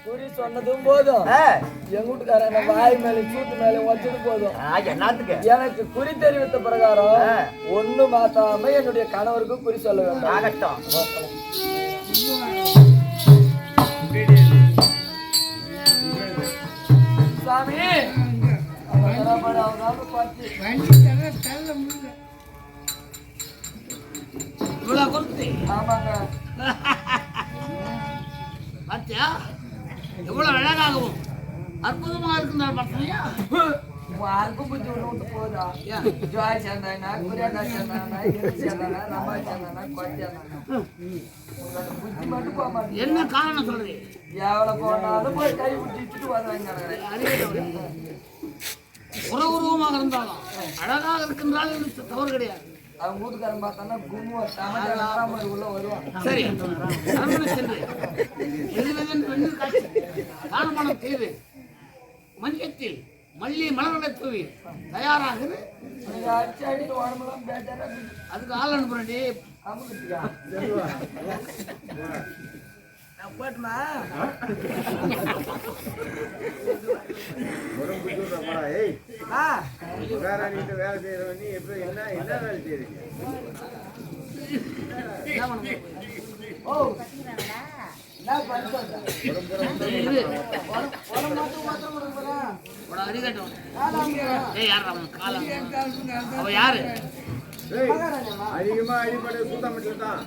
குறி சொன்னதும் போதும் எங்க வீட்டுக்காரங்க வாய் மேல சூட்டு மேல வச்சது போதும். என்னத்துக்கு? எனக்கு குறி தெரிவித்த பிரகாரம் ஒண்ணு மாத்தாம என்னுடைய கணவருக்கு குறி சொல்ல வேண்டும். ஆகட்டும். சாமி ஆமாங்க. பாத்தியா எவ்வளவு அழகாகவும் அற்புதமா இருக்குந்தால் பார்த்தீங்களா? யாருக்கும் புத்தி விட்டு போதா? ஜோய் சேர்ந்தானா, குரியாக்கா சேர்ந்தானா, சேர்ந்தானா, ரமா சேர்ந்தானா, கொட்டியானா புத்தி மட்டும் போக மாட்டேன். என்ன காரணம் சொல்றீங்க? எவ்வளவு போனாலும் போய் கை விட்டுட்டு வருவாங்க. உருவமாக இருந்தாலும் அழகாக இருக்கின்றாலும் தவறு கிடையாது. அவங்க வீட்டுக்காரன் பார்த்தானா கும்முவ உள்ள வருவாங்க. சரி காரணமான செய்து மஞ்சத்தில் மல்லி மலர்களை தூவி தயாராகுது. அடிச்சு அடிக்க உடம்புலாம் பேட்டாரா அதுக்கு ஆள் அனுப்புறேன்டி. அமுக்குட்டியா போட்டுமா வேலை செய்யறவனி எப்படி என்ன வேலை செய்யறீங்க? அதிகமா அடிப்படை கூட்டமிட்டு தான்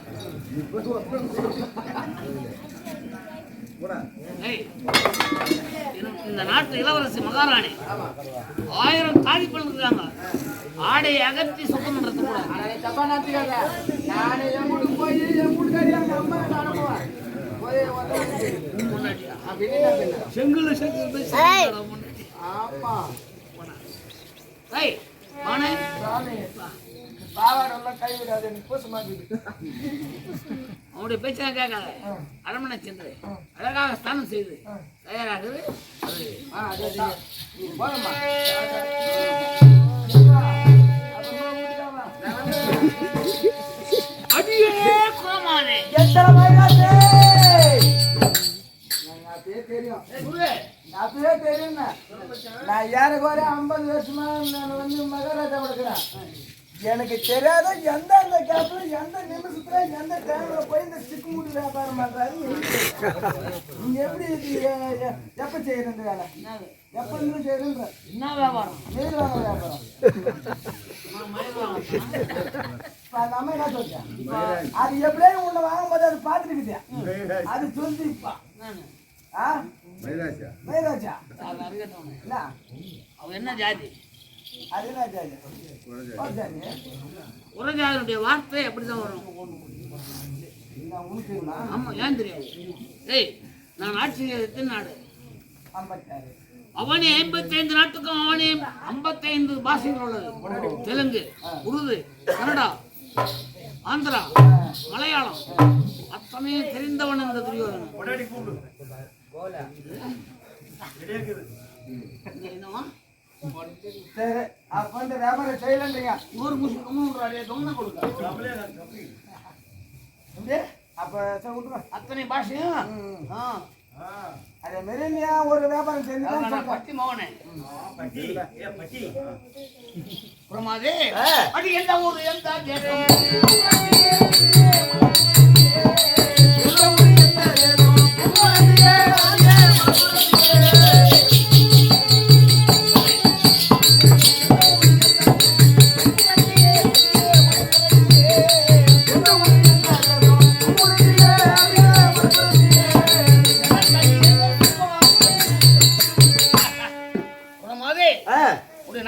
இந்த நாட்டு இளவரசி மகாராணி 1000 காதி பெண் இருக்காங்க. ஆடையை அகற்றி சுத்தம் பண்றது கூட தப்பா நாத்துக்காங்க. நானே என் வீட்டுக்கு போய் என் வீட்டுக்காரி எங்க அம்மா அனுப்புவேன். செங்குல ஆமா சாமி பாவாடெல்லாம் கை விடாது. எனக்கு பூச மாட்டேங்குது. அவனுடைய பேச்செல்லாம் கேட்காத. அரண்மனை சென்று அழகாக ஸ்நானம் செய்து தயாராகுது. போகமா அடியே குரமானே தெரியும். அப்பவே தெரியும். நான் ஏறக்குறைய 50 வருஷமா நான் வந்து மகாராஜா கொடுக்குறேன். எனக்கு தெரியாத எந்த கேப்ல எந்த நிமிஷத்துல எந்த டைம்ல போய் இந்த சிக்கு மூடி வியாபாரம் பண்றாரு. நீங்க எப்படி எப்ப செய்யறது வேலை? எப்ப இருந்து செய்யறன்ற என்ன வியாபாரம்? மயில் வாங்க வியாபாரம். அந்த அம்மா என்ன சொல்றேன்? அது எப்படியே உன்னை வாங்கும் போது அது பாத்துருக்குது. அது சொல்லிப்பா மயிராஜா அவ என்ன ஜாதி? அது என்ன ஜாதி? உரஜாதியுடைய வார்த்தை அப்படிதான் வரும். ஆமா, ஏன் தெரியாது? நான் ஆட்சி எத்தனை நாடு? அவனே 55 நாட்டுக்கும் அவனே 55 பாஷைகள் உள்ளது. தெலுங்கு, உருது, கன்னடா, ஆந்திரா, மலையாளம் அத்தனையும் தெரிந்தவன் இந்த துரியோதனன். என்னவா வியாபாரம் செய்யலன்றீங்க. 100 முஸ்லிம் கொடுக்க அப்ப அத்தனை பாஷையும் அதே மாதிரி ஒரு வியாபாரம் செஞ்சு பட்டி மகனே பிரமாதே அது எந்த ஊரு எந்த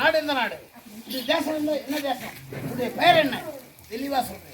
நாடு எந்த நாடு? இது தேசம் என்ன தேசம்? உடைய பெயர் என்ன? தெளிவா சொல்றேன்.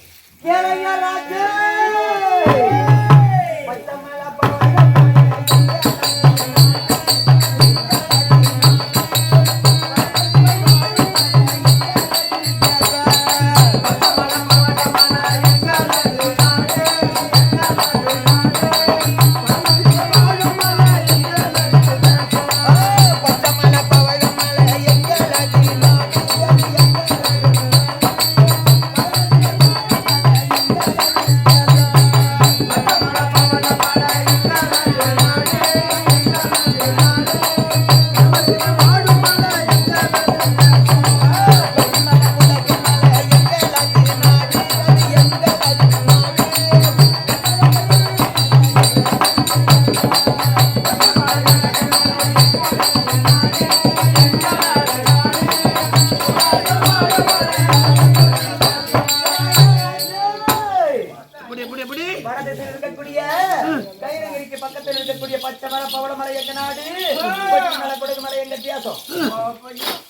பச்சை மலை பவள மலை எங்க நாடு, கொச்சி மலை கொடுக்கு மலை எங்க வித்தியாசம்.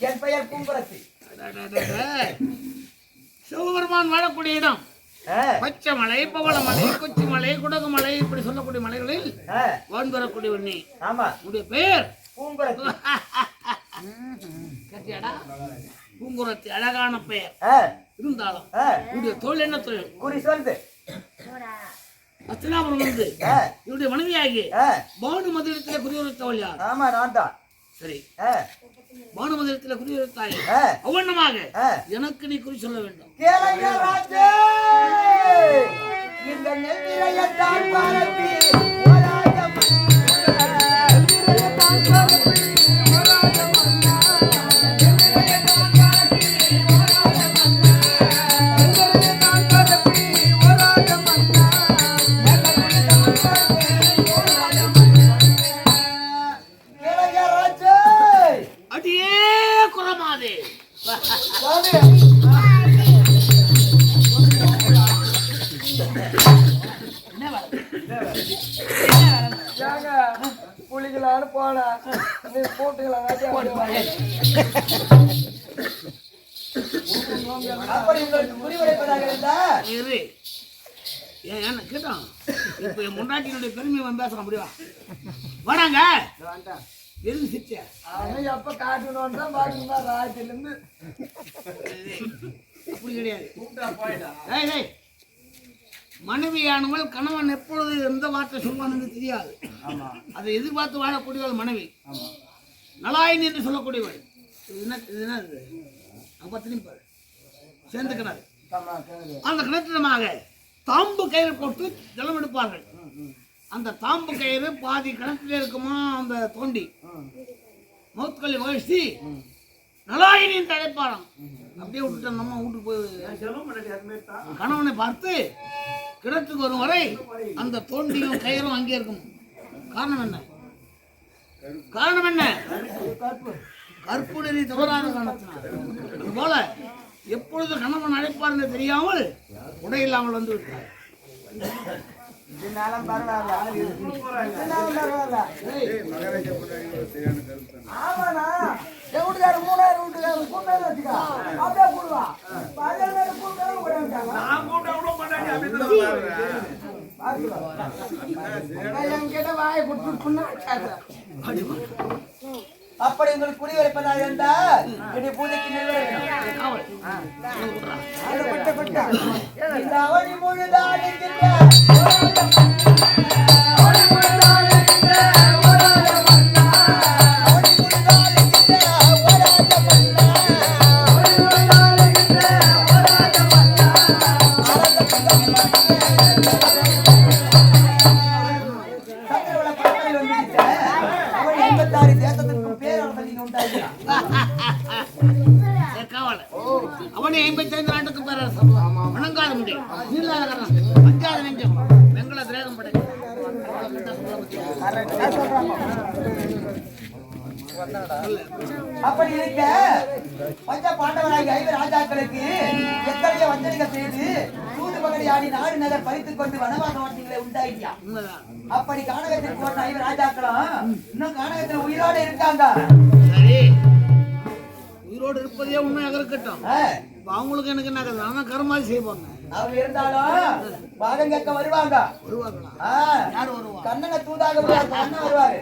என் பெயர் பூங்குரத்தி. சிவபெருமான் வாழக்கூடிய இடம் பச்சை மலை, பவளமலை, கொச்சி மலை, குடகு மலை, இப்படி சொல்லக்கூடிய மலைகளில் வாழ்ந்து வரக்கூடிய நீ. ஆமா, உடைய பெயர் பூங்குரத்தி. கேட்டியாடா? பூங்குரத்தி அழகான பெயர் இருந்தாலும் உடைய தொழில் என்ன தொழில்? குறி சொல்லுது. அஸ்தினாபுரம் வந்து இவருடைய மனைவியாகி பானுமதிடத்துல குடியுறுத்தவள் யார்? ஆமா, நான் தான். சரி, பானுமதிடத்துல குடியுறுத்தாய் அவ்வண்ணமாக எனக்கு நீ குறி சொல்ல வேண்டும். கேளுங்க ராஜே, இந்த நெல்லிரையத்தான் பாரதி ஓராயம் நெல்லிரையத்தான் பாரதி ஓராயம் அண்ணா, நெல்லிரையத்தான் பாரதி ஓராயம் அண்ணா, நெல்லிரையத்தான் பாரதி ஓராயம் அண்ணா, நெல்லிரையத்தான் பாரதி ஓராயம் அண்ணா. கேளுங்க ராஜே, அடியே குரமாதே புளிக்கலான்னு போன நீ போட்டுக்கலாம். அப்படி உங்களுக்கு புரிவடைப்பதாக இருந்தா ஏன் கேட்டான்? இப்ப என் முன்னாட்டினுடைய பெருமையை பேச முடியும். வராங்க எதுவும் சிச்ச அவன் எப்ப காட்டணும்னு தான் பாக்கணுமா ராத்திரில இருந்து. அப்படி கிடையாது. மனைவியானவள் கணவன் எப்பொழுது எந்த வார்த்தை சொல்வான்னு தெரியாது. அதை எதிர்பார்த்து வாழக்கூடியவள் மனைவி. நலாயினி என்று சொல்லக்கூடியவள். சேர்ந்த கிணறு. அந்த கிணற்றிடமாக தாம்பு கயிறு போட்டு ஜலம் எடுப்பார்கள். அந்த தாம்பு கயிறு பாதி கிணற்றிலே இருக்குமா அந்த தோண்டி மௌத்கல்லி மகிழ்ச்சி நலாயினி என்று அழைப்பாராம். அப்படியே விட்டுட்டு நம்ம வீட்டுக்கு போய் கணவனை பார்த்து கிணத்துக்கு வரும் வரை அந்த தோண்டியும் கயிறும் அங்கே இருக்கும். காரணம் என்ன? காரணம் என்ன? கற்பு நெறி தவறான காரணத்தினால். அதுபோல எப்பொழுது கணவன் அழைப்பார் என்று தெரியாமல் உடை இல்லாமல் வந்து விட்டார். இதனாலும் பரவாயில்ல. ஆமாண்ணா, என் வீட்டுக்காரு 3000 வீட்டுக்காரு கூட்டாரு வச்சுக்கா அப்படியே போடுவா. என்கிட்ட வாயை கொடுத்து அப்படி உங்களுக்கு குடிவரைப்பதாக இருந்தா இடி பூஜைக்கு நிறைவேறும். இந்த அவனி முழுதான் அவனை 55 ஆண்டுக்கு பேரரசன் வணங்காத முடியும் பஞ்சாத நெஞ்சம் வெங்கல திரேகம் படை. அப்படி இருக்க பஞ்ச பாண்டவராகி 5 ராஜாக்களுக்கு எத்தனையோ வஞ்சனைகள் செய்து சூது பகடி ஆடி நாடு நகர் பறித்துக் கொண்டு வனவாச வாழ்க்கைகளை உண்டாயிட்டியா. அப்படி கானகத்தில் போட்ட 5 ராஜாக்களும் இன்னும் கானகத்தில் உயிரோடு இருக்காங்க. சரி, உயிரோடு இருப்பதே உண்மையாக இருக்கட்டும். அவங்களுக்கு எனக்கு என்ன நான் கருமாதி செய்வாங்க. அவங்க இருந்தாலும் பாகம் கேட்க வருவாங்க. வருவாங்களா? யார் வருவா? கண்ணனை தூதாக வருவாங்க. அண்ணன் வருவாரு.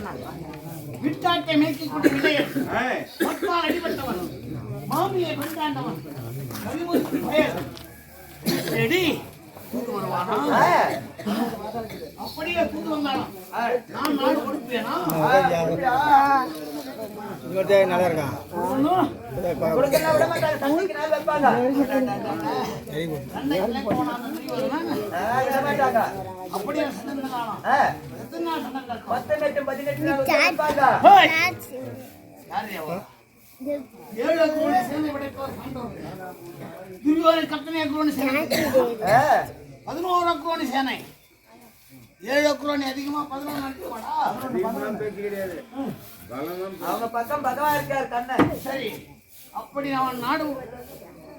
கண்ணன் விட்டாட்டை மேய்க்கக்கூடிய விடையன் மொத்தால் அடிபட்டவன் மாமியை கொண்டாண்டவன் கலிமுத்து பயல் செடி தூது வருவானா அப்படியே தூது வந்தாலும் நான் நாடு கொடுப்பேனா நல்லா இருக்கான் கொடுக்கறத விட மாட்டாங்க சண்டைக்கு நாள் வைப்பாங்க சண்டைக்குள்ளே போனான் விட மாட்டாங்க அப்படியே சண்டை எத்தனை நாள் சண்டை 18 நாள் வைப்பாங்க யாரு அவன் 7 கோடி சேனை படைத்தவர் பாண்டவர் துரியோதனை கட்டணை கோடி சேனை 11 கோடி சேனை 7 கோடி அதிகமா 11 அடிக்குமாடா பேச்சு கிடையாது அவங்க பக்கம் பகவான் இருக்கார் கண்ணன் சரி அப்படி அவன் நாடு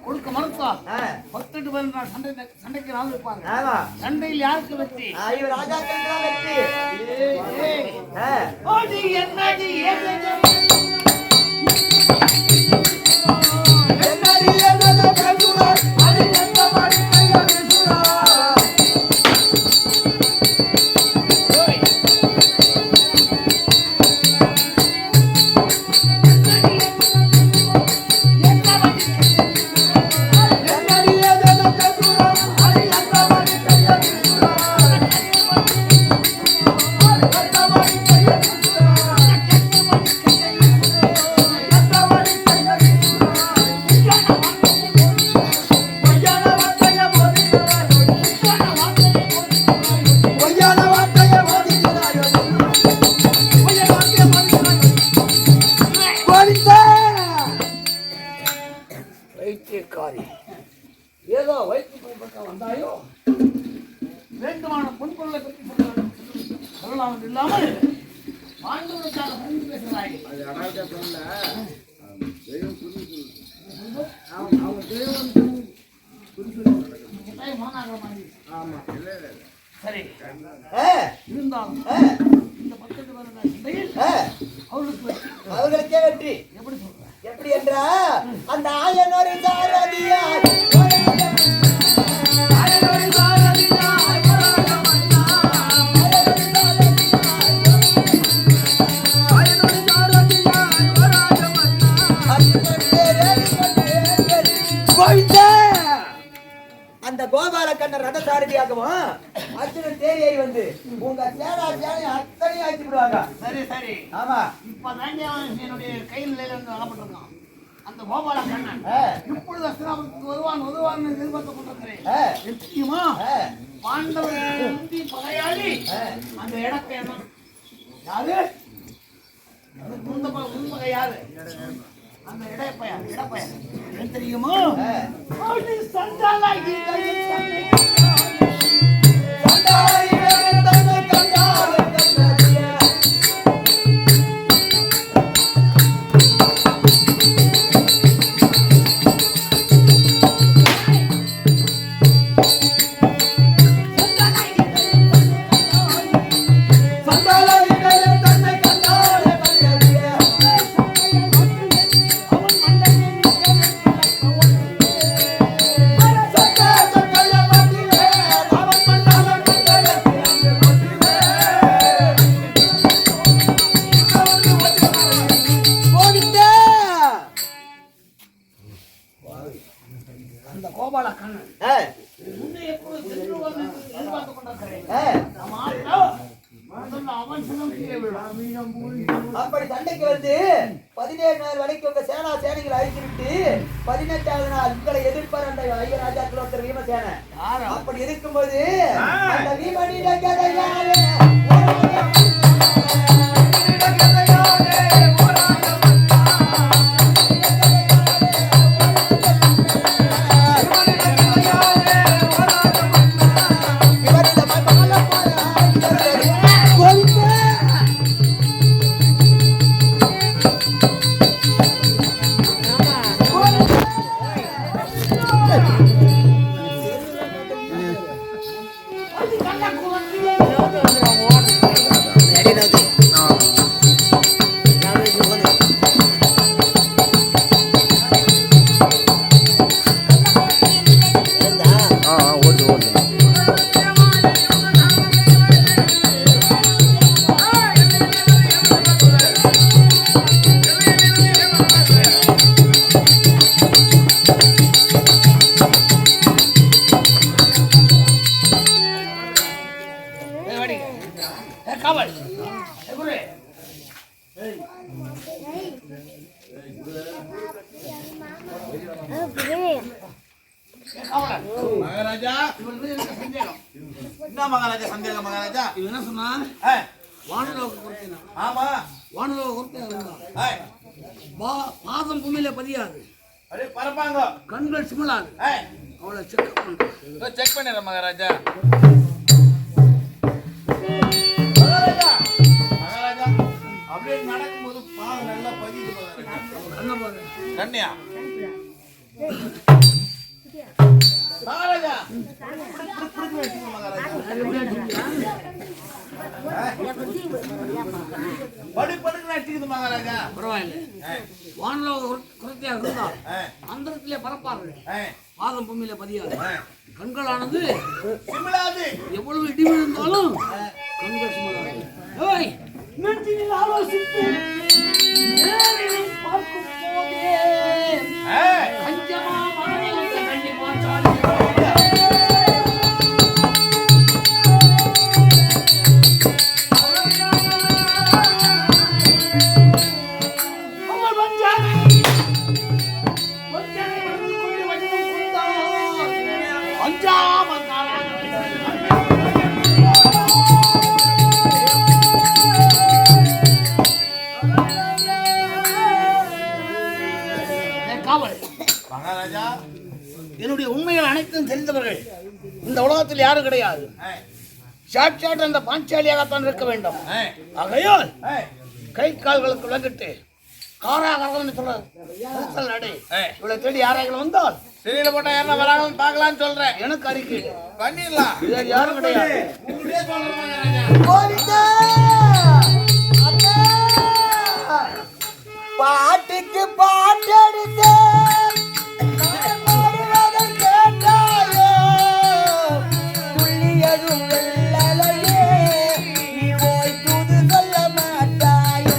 கொடுக்க மறுத்தா 18 பேர் சண்டைக்கு நாள் வைப்பாங்க ஆமா சண்டையில் யாருக்கு வெற்றி இவர் ராஜாக்களுக்கு தான் வெற்றி ஓடி என்னடி ஏதோ வயிற்று பக்கம் வந்தாயோ வேண்டுமான பொன்பொருளை பற்றி சொல்லலாம் இல்லாமல் ஆண்டவனுக்காக புரிந்து பேசுகிறாய் அது அனாதை பண்ணல தெய்வம் புரிஞ்சு அவங்க தேவன் மாநாகரமாகி ஆமா இல்லை சரி இருந்தாலும் இந்த 10 வருட சண்டையில் அவர்களுக்கே வெற்றி எப்படி சொல்ற எப்படி என்றா அந்த ஆயனொரு சாரதியார் அந்த கோபால கண்ணர் ரத சாரதியாகவும் அர்ஜுனன் தேரி ஏறி வந்து உங்க சேனா சேனை அத்தனையும் ஆக்கி விடுவாங்க. சரி சரி ஆமா இப்ப என்னுடைய கை நிலையில இருந்து அகப்பட்டிருக்கான் அந்த கோபால கண்ணன் இப்பொழுது அஸ்தினாபுரத்துக்கு வருவான் எதிர்பார்த்து கொண்டிருக்கிறேன் நிச்சயமா பாண்டவர் பகையாளி அந்த இடத்தை யாரு முன்பகை யாரு அந்த இடப்பையன் தெரியுமா சண்டாலாகி அப்படி சண்டைக்கு வந்து 17 நாள் வரைக்கும் உங்க சேனா சேனைகளை அழித்து விட்டு 18வது நாள் உங்களை எதிர்ப்பார் அந்த ஐய ராஜாக்கள் ஒருத்தர் வீமசேன. அப்படி இருக்கும்போது அந்த வீமனிட கதையாலே அதான் மகாராஜா சந்தேகம் மகாராஜா. இவன் என்ன சொன்னா வானலோக கொடுத்தேன். ஆமா வானலோக கொடுத்தேன். பாதம் பூமியில பதியாது, அப்படியே பரப்பாங்க, கண்கள் சிமிளாது. அவளை செக் பண்றேன். செக் பண்ணிடுறேன் மகாராஜா. மகாராஜா அப்படியே நடக்கும்போது பாதம் நல்லா பதியுது மகாராஜா. கண்ணியா மகாராஜா படுப்படுக்கு நடிச்சுக்குது மகாராஜா. பரவாயில்ல, வானலோக குறைத்தியாக இருந்தால் அந்தரத்திலே பரப்பார்கள், பாதம் பூமியில பதியாது, கண்களானது சிமிளாது. எவ்வளவு இடி விழுந்தாலும் கண்கள் சிமிளாது. ஏய், நெஞ்சினில் ஆலோசித்து நேரில் பார்க்கும் போதே அஞ்சமா மனதில் கண்ணி பார்த்தால் மகாராஜா என்னுடைய உண்மைகள் அனைத்தும் தெரிந்தவர்கள் இந்த உலகத்தில் யாரும் கிடையாது. சாட்சாட் அந்த பாஞ்சாலியாகத்தான் இருக்க வேண்டும். ஆகையால் கை கால்களுக்கு விளக்கிட்டு காராகரம் சொல்ற நடை இவளை தேடி யாராவது வந்தால் சிறையில போட்டா யாரா வராங்கன்னு பாக்கலாம்னு சொல்றேன். எனக்கு அறிக்கை பண்ணிடலாம். இது யாரும் கிடையாது. உங்களுடைய சொல்றேன் மகாராஜா. பாட்டுக்கு பாட்டெடுத்த கேட்டாயோ துள்ளியதும் வெள்ளலையே நீ போய் தூது சொல்ல மாட்டாயோ.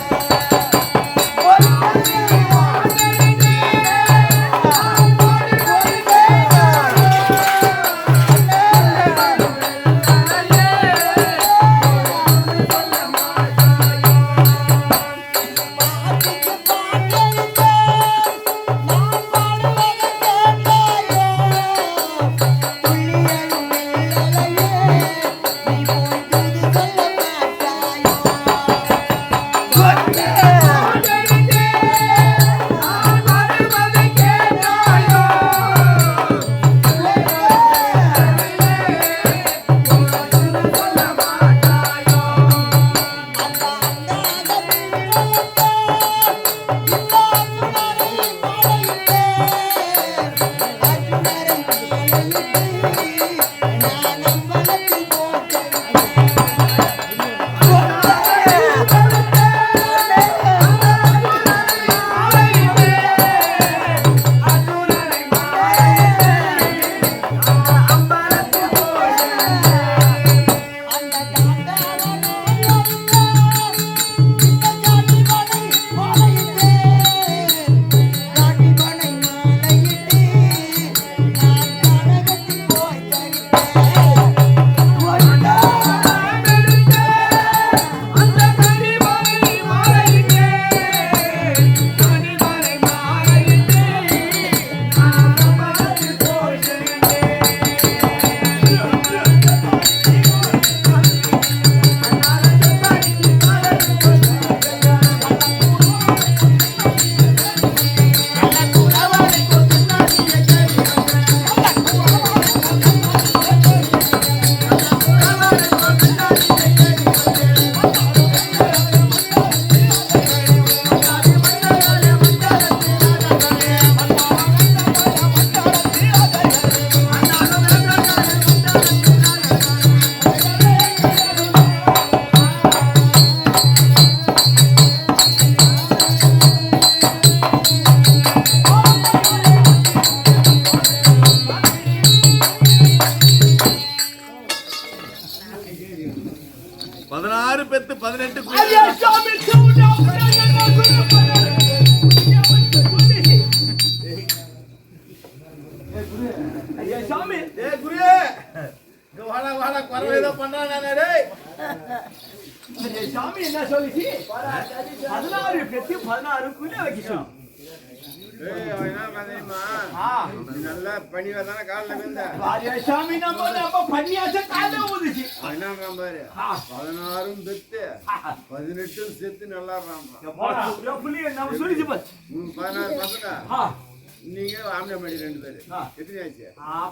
பெத்து 18 சாமி ஏய் குருவே இங்க வாடா வாடா குறவை ஏதோ பண்றானே டேய் சாமி என்ன சொல்லிச்சு 16 பெத்து 16 குள்ள வைக்கிட்டோம் ஏய், அவன் என்ன பண்ணீமா? நீ நல்லா பணிவா தானே காலில் விழுந்த. ராஜேசாமி நம்ம பண்ணியாச்ச காலைல ஊதுச்சு. அவன் என்னன்றான் பாரு, 16 பெத்து 18 செத்து நல்லா புள்ளி நம்ம சொல்லிச்சு பாரு. 16 பசங்க. நீங்க ஆம்பளை மணி 2 பேரு. எத்தனை ஆச்சு?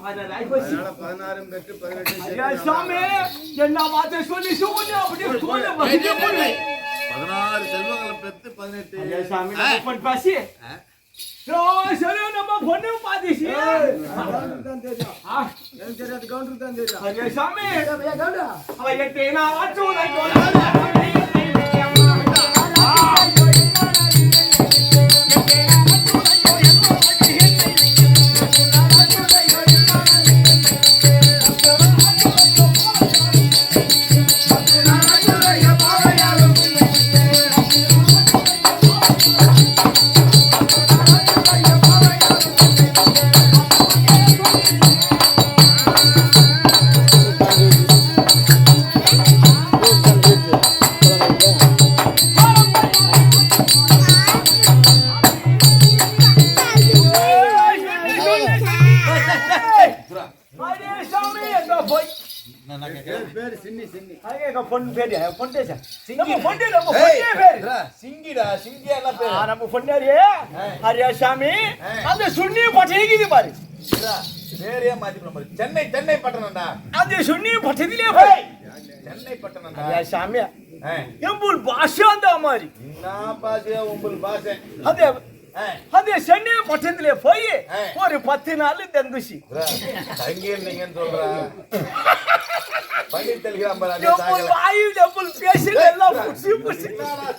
அதனால 16 பெத்து 18 ராஜேசாமி என்ன வார்த்தை சொல்லி சும்மா அப்படியே சொல்ல 16 செல்வங்களை பெத்து 18 ராஜேசாமி நம்ம பொண்ணு பாசி. சரி நம்ம பொண்ணு பாதிச்சு. எனக்கு தெரியாது, கவுண்டருக்கு தான் தெரியும். ராஜேசாமி கவுண்டா அவ எட்டேனா ஆச்சோட கோல பேரு சின்னி சின்னி. பொண்ணு பேரு பொண்ணு சிங்கிடா சிங்கியா என்ன பேரு நம்ம பொண்ணாரியே ஹரியாசாமி அந்த சுண்ணி பட்டிக்குது பாரு. பேரே மாத்தி நம்ம சென்னை சென்னை பட்டணம்டா. அந்த சுண்ணி பட்டதிலே போய் சென்னை பட்டணம்டா. ஹரியாசாமி எம்புல் பாஷா அந்த மாதிரி என்ன பாஷையா உங்கள் பாஷை? அதே அதே சென்னை பட்டணத்திலே போய் ஒரு 10 நாள் தங்குச்சு. தங்கி இருந்தீங்கன்னு சொல்றா. பண்ணி தெளிக்கிறான் பாரு. எம்புல் வாயு எம்புல் பேசுறது எல்லாம் புசி புசி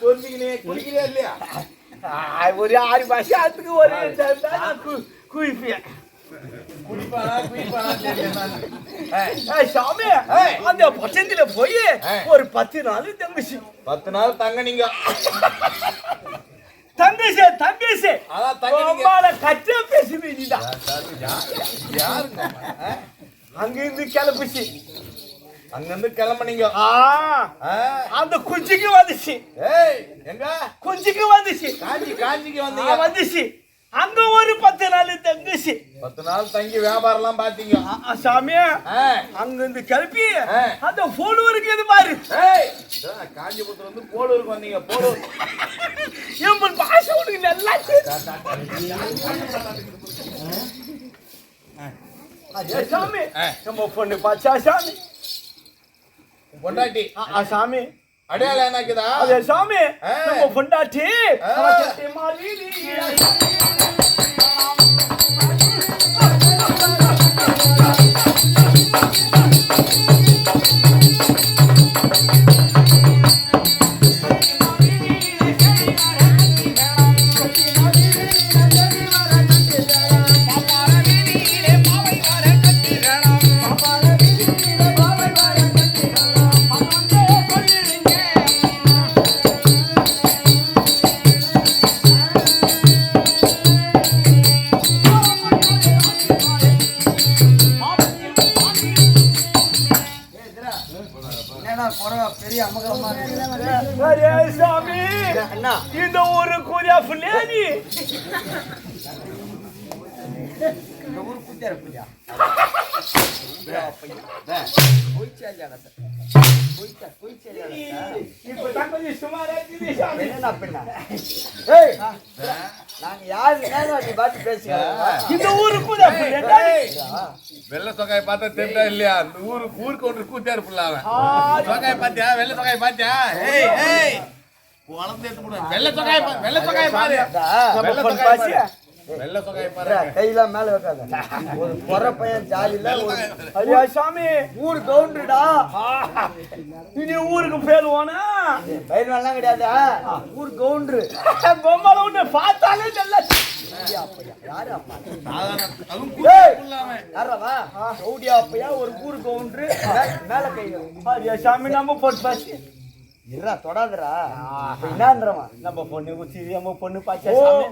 சொன்னீங்கனே குளிக்கிறே இல்லையா? ஒரு 6 வருஷத்துக்கு ஒரு குயிப்பிய குளிப்பானா குளிப்பானா தெரியல. சாமி அந்த பட்டணத்திலே போய் ஒரு 10 நாள் தங்குச்சு. 10 நாள் தங்க நீங்க தங்கேசே தங்கேசே அதான் தங்கீங்க. அம்மால கச்சா பேசுது நீதான். யாருங்க? அங்க இருந்து கிளம்பிச்சு. அங்க இருந்து கிளம்புனீங்க. அந்த குஞ்சுக்கு வந்துச்சு. ஏய் எங்க குஞ்சுக்கு வந்துச்சு. காஞ்சிக்கு வந்தீங்க. வந்துச்சு. அங்க ஒரு 10 நாள் தங்குச்சு. 10 நாள் தங்கி வியாபாரம் எல்லாம் பாத்தீங்க. சாமி அங்க இருந்து கிளப்பி அந்த போலூருக்கு இது பாரு. காஞ்சிபுரத்துல வந்து போலூருக்கு வந்தீங்க. போலூர் எம்பன் பாஷை உனக்கு நல்லா சாமி நம்ம பொண்ணு பாச்சா சாமி பொண்டாட்டி சாமி அடையாளம் என்னக்குதா? அதே சாமி நம்ம பொண்டாட்டி மாறி பெரிய அமகலமா இருக்கு. சாமி இந்த ஒரு கூறியா புள்ளியானி இந்த ஊரு குத்தியாரு புள்ளியா நாங்க யாரு பாட்டு பேசுகிறோம். இந்த ஊருக்கு வெள்ள சொக்காய் பார்த்தா தெரிஞ்சா இல்லையா? அந்த ஊருக்கு ஒன்று கூட்டியா இருப்பில்ல அவன். சொக்காய் பாத்தியா? வெள்ள சொக்காய் பாத்தியா? ஏய் ஏய் குழந்தை எடுத்து போடு. வெள்ள சொக்காய் பாரு. வெள்ள சொக்காய் பாரு. வெள்ள சொக்காய் பாரு. கையில மேல வைக்காத. ஒரு பொற பையன் ஜாலில ஐயா சாமி ஊர் கவுண்டர்டா. நீ ஊருக்கு பேருவானா? பயிர் எல்லாம் கிடையாது. ஊர் கவுண்டர். பொம்மல உன்னை பார்த்தாலே நல்லா யாரு அப்பா? அதுவும் கூட்டியாம யாரவா? கவுடியா அப்பையா ஒரு ஊர் கவுண்டர் மேல கை. ஐயா சாமி நம்ம போட்டு பாசி இருடா தொடாதடா. என்னன்றமா நம்ம பொண்ணு ஊத்தி நம்ம பொண்ணு பாச்சா சாமி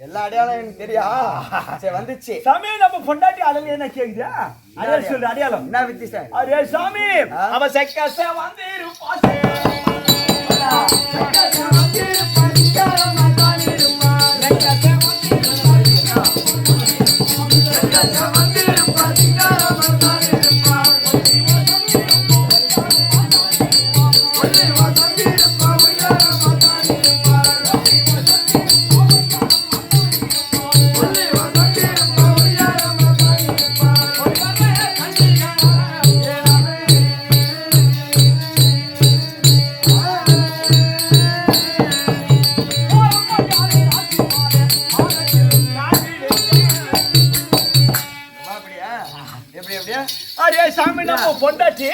எல்லா அடையாளம் எனக்கு தெரியும். சரி வந்துச்சு சாமி நம்ம பொண்டாட்டி அழகு என்ன கேக்குதா? அடையாளம் சொல்லு அடையாளம் என்ன வித்தியாசம்? அரே சாமி அவ செக்கச வந்திரு பாசே செக்கச வந்திரு பரிகாரம் மாதானிருமா செக்கச வந்திரு அரே சாமி நம்ம பொண்டாட்டி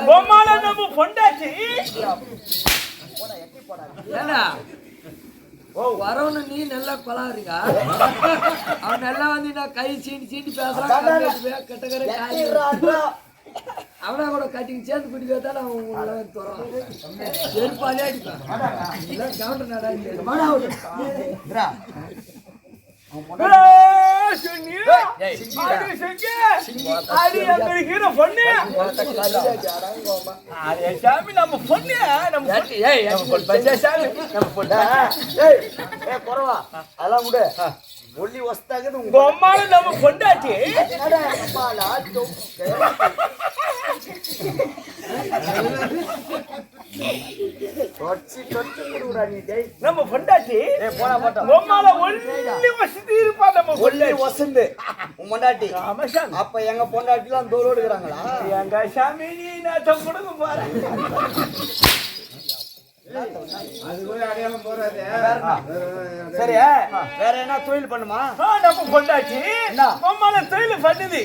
பொம்மால நம்ம பொண்டாட்டி ஏன்னா வரவனு நீ நல்லா கொலாடுறீங்க அவன் நல்லா வந்து நான் கை சீண்டி பேசுறான் கட்டக்கரை அவனா கூட கட்டிங் சேர்ந்து குடிக்க தான் நான் உங்களை தரோம் செருப்பாலே அடிப்பேன் கவுண்டர் நடா அதெல்லாம் கூட ஒல்லி வஸ்தாக பொம்மால நம்ம பொண்டாட்டி நம்ம பொண்டாட்டி பொம்மால ஒல்லி வசதி இருப்பா நம்ம ஒல்லி வசந்து உன் பொண்டாட்டி அப்ப எங்க பொண்டாட்டிலாம் தோலோடு இருக்கிறாங்களா எங்க சாமி நீ நான் கொடுக்க போறேன் சரி வேற என்ன தொழில் பண்ணுமா நம்ம பொண்டாட்டி பொம்மால தொழில் பண்ணுது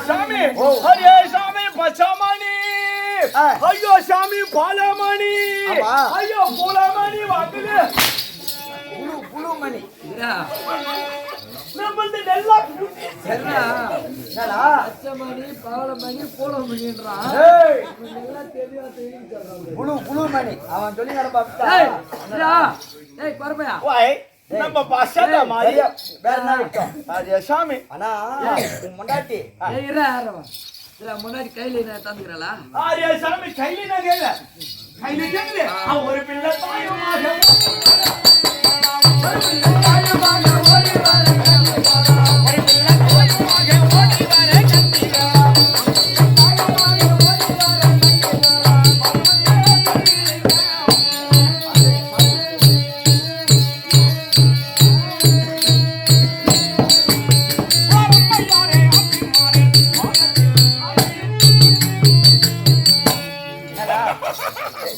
சாமி ஹரே சாமி பச்சாமணி ஐயோ சாமி பாலமணி ஐயோ பூலமணி வாக்குது புழுமணி நம்மளது நல்லா பச்சைமணி பவளமணி பூலமணின்றான் புழுமணி அவன் சொல்லி குறமையா நம்ம பசங்க மாதிரி வேற என்ன விட்டோம் அது சாமி ஆனா உன் முண்டாட்டி முன்னாடி கையில நான் தந்துக்கிறா ஆரியா சாமி கையில நான் கேட்கல கையில கேட்கல ஒரு பிள்ளை தாயுமாக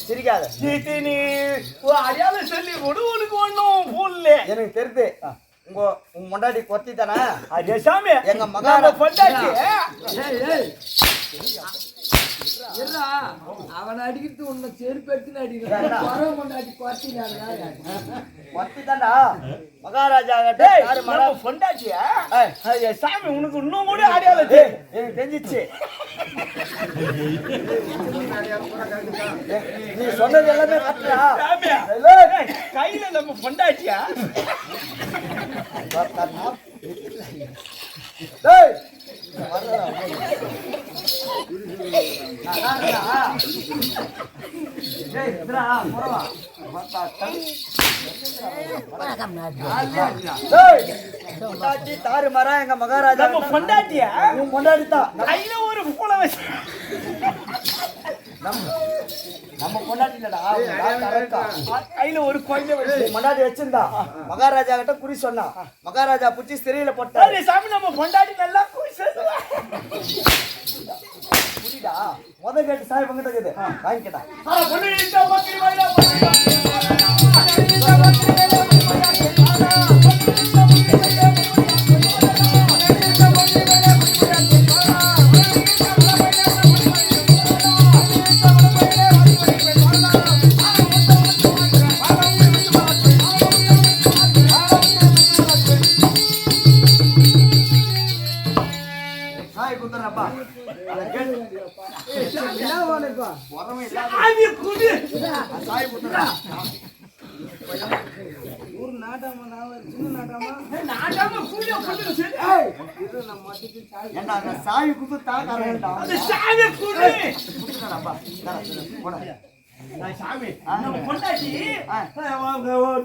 சிரிக்காத நீ அடையாளம் சொல்லி உனக்கு ஒண்ணும் போடல எனக்கு தெரியுது உன் முண்டாடி கொத்தி தானே அதே சாமி எங்க மகார பொண்டாட்டி அவனை அடிக்கிறது உன்னை செருப்பு எடுத்துன்னு அடிக்கிறான் கொத்தி தாண்டா மகாராஜா பொண்டாட்டியா சாமி உனக்கு இன்னும் கூட அடையாளம் எனக்கு தெரிஞ்சிச்சு நீ சொன்னது எல்லாமே கரெக்டா கையில நம்ம பொண்டாட்டியா தாறு மரா எங்க மகாராஜா பொண்டாட்டியா உன் பொண்டாட்டி தான் கையில ஒரு பூல வச்சு நம்ம பொண்டாட்டி இல்லடா கையில ஒரு குழந்தை வச்சு பொண்டாட்டி வச்சிருந்தா மகாராஜா கிட்ட குறி சொன்னா மகாராஜா புடிச்சு சிறையில போட்டாரு சாமி நம்ம பொண்டாட்டி நல்லா குறி சொல்லுவா புரியுதா முத கேட்டு சாய் பங்கிட்ட இருக்குது வாங்கிக்கிட்டா சாய் குத்துறப்பா சாய் குத்து சாமி நம்ம பொண்டாட்டி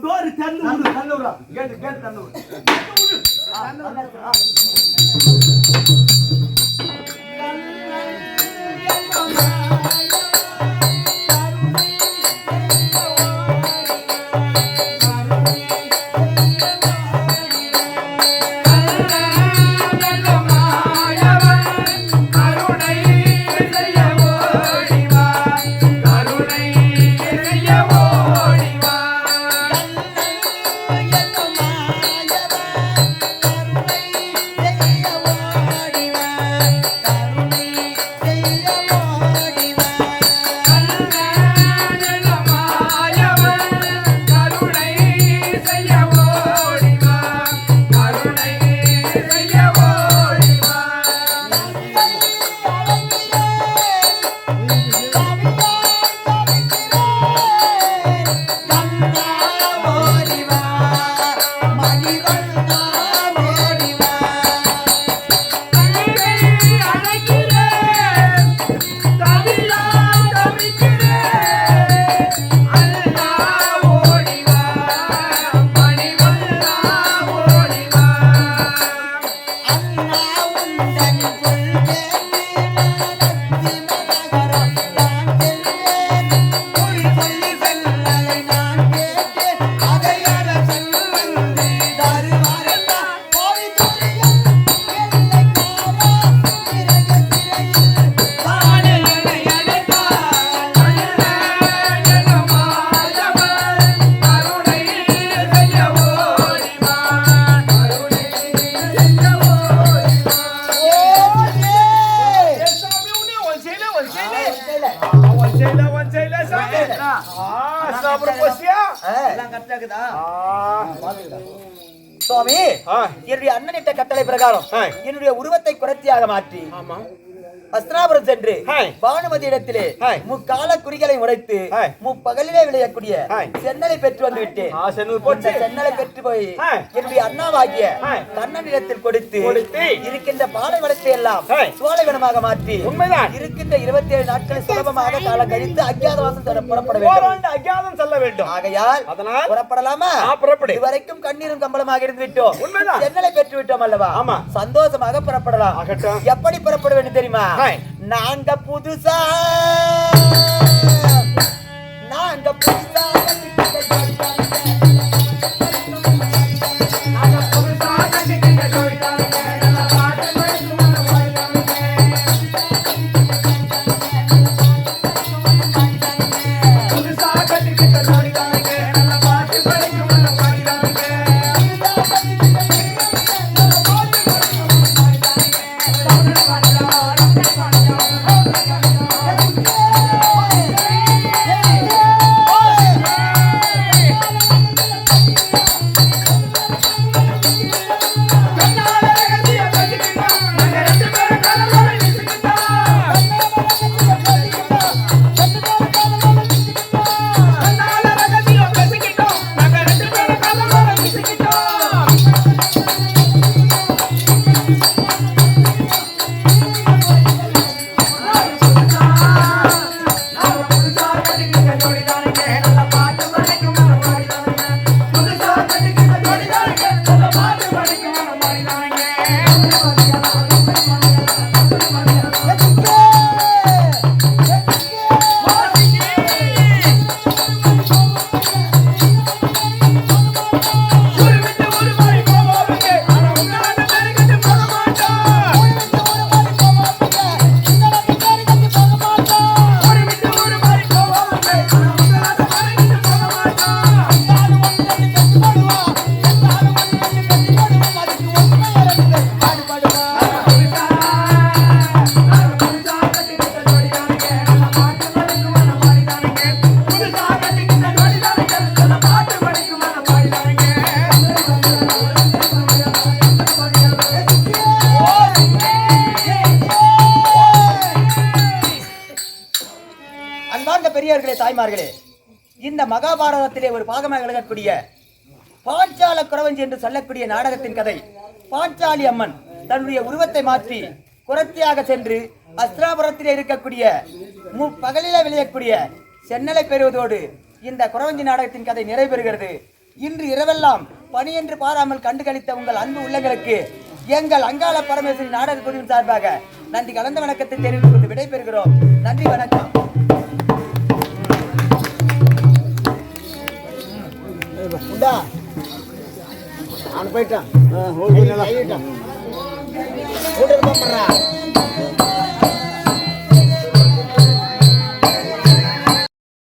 டோர் தந்து தள்ளுறா கேட் தள்ளுறா சுவாமி, என்னுடைய அண்ணனிட்ட கட்டளை பிரகாரம் என்னுடைய உருவத்தை குறைச்சியாக மாற்றி அஸ்தினாபுரம் சென்று பானுமதி இடத்திலே முக்கால குறிகளை உடைத்து முப்பகலிலே விளையக்கூடிய சென்னலை பெற்று வந்து விட்டேன். சென்னலை பெற்று போய் என்னுடைய அண்ணாவாகிய கண்ணனிடத்தில் கொடுத்து இருக்கின்ற பானை வளத்தை எல்லாம் சோலைவனமாக மாற்றி இருக்கின்ற 27 நாட்களை சுலபமாக காலம் கழித்து அஜ்ஞாதவாசம் புறப்பட வேண்டும். அஜ்ஞாதம் செல்ல வேண்டும். ஆகையால் புறப்படலாமா? இதுவரைக்கும் கண்ணீரும் கம்பளமாக இருந்து விட்டோம். சென்னலை பெற்று விட்டோம் அல்லவா? சந்தோஷமாக புறப்படலாம். எப்படி புறப்பட வேண்டும் தெரியுமா? நாங்க புதுசா தாய்மார்களே, இந்த மகாபாரதத்திலே ஒரு பாகமாக விளங்கக்கூடிய பாஞ்சால குறவஞ்சி என்று சொல்லக்கூடிய நாடகத்தின் கதை. பாஞ்சாலி அம்மன் தன்னுடைய உருவத்தை மாற்றி குரத்தியாக சென்று அஸ்திராபுரத்திலே இருக்கக்கூடிய பகலில விளையக்கூடிய சென்னலை பெறுவதோடு இந்த குறவஞ்சி நாடகத்தின் கதை நிறைவேறுகிறது. இன்று இரவெல்லாம் பணி என்று பாராமல் கண்டுகளித்த உங்கள் அன்பு உள்ளங்களுக்கு எங்கள் அங்காள பரமேஸ்வரி நாடக குழுவின் சார்பாக நன்றி கலந்த வணக்கத்தை தெரிவித்துக் கொண்டு விடைபெறுகிறோம். நன்றி, வணக்கம். போயிட்டான்